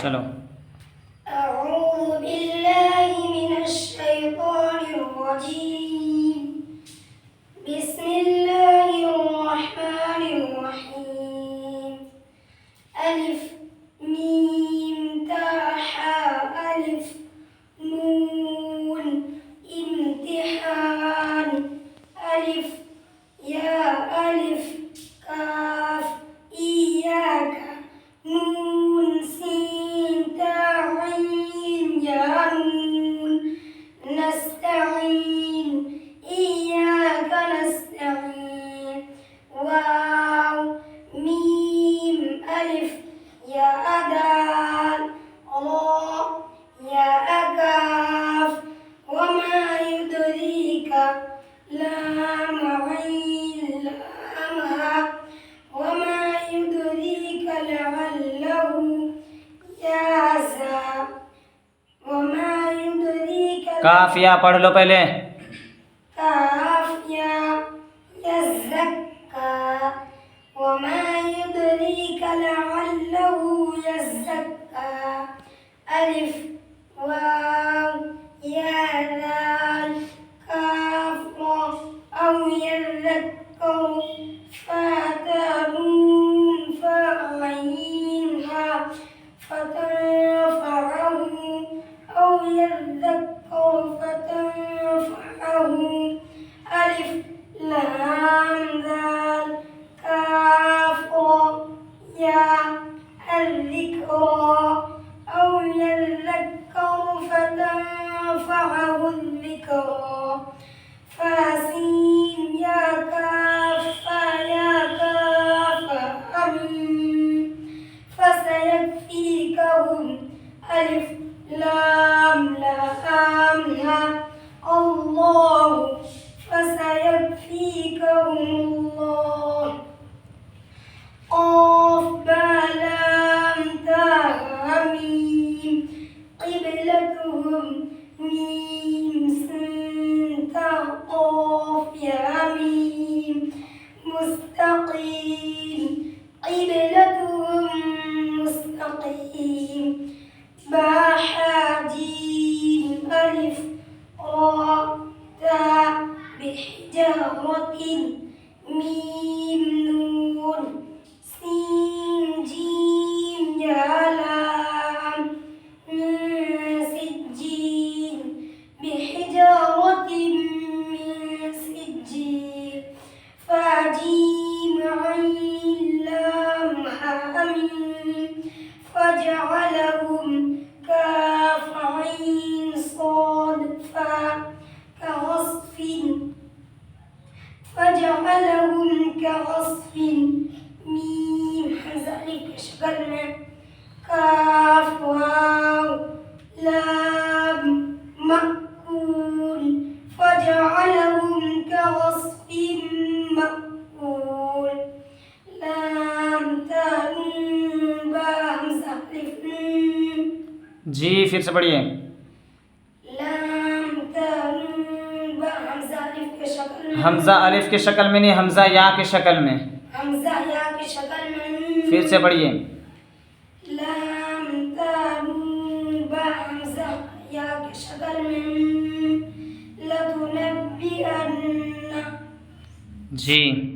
चलो। أعوذ بالله من الشيطان الرجيم بسم الله الرحمن الرحيم ألف ميم تاء ألف نون امتحان ألف يا ألف كاف إياك نون سين تاء عين يا نون نستعين إياك نستعين واو ميم ألف يا أدال را يا أكاف وما يدريك لام عين لامها وما يدريك لعله يزى وما يدريك काफिया पढ़ लो पहले। كاف يا يزكى وما يدريك لعله يزكى ألف واو يا ذال كاف را أو يذكر فتنون فعينها فتنفعه أو يذكر فتنفعه ألف لام ذال كاف را يا الذكرى أو يذكر فتنفعه الذكرى فاسين يا كاف يا كاف أمين فسيكفيكهم ألف لام لام الله فسيكفيكهم الله قاف لام تاء ميم قبلتهم ميم سين تاء قاف يا ميم مستقيم قبلتهم مستقيم بحاجيم ألف را تاء بحجارة ميم نون سين جيم يا لام من سجين بحجارة من سجين فجيم عين لام حميم فجعلهم كاف عين صاد فا كعصف فجعلهم كعصف ميم حمزة ألف كشكل में كاف واو لام مأكول فجعلهم كعصف مأكول لام تاء نون با همزة ألف نون जी फिर से पढ़िए। لام تاء نون با همزة ألف के शक्ल में हमजा अलिफ की शक्ल में नहीं, हमजा या की शक्ल में। हमजा या की शक्ल में फिर से पढ़िए। لام تاء نون با همزة या की शक्ल में لتنبئن जी।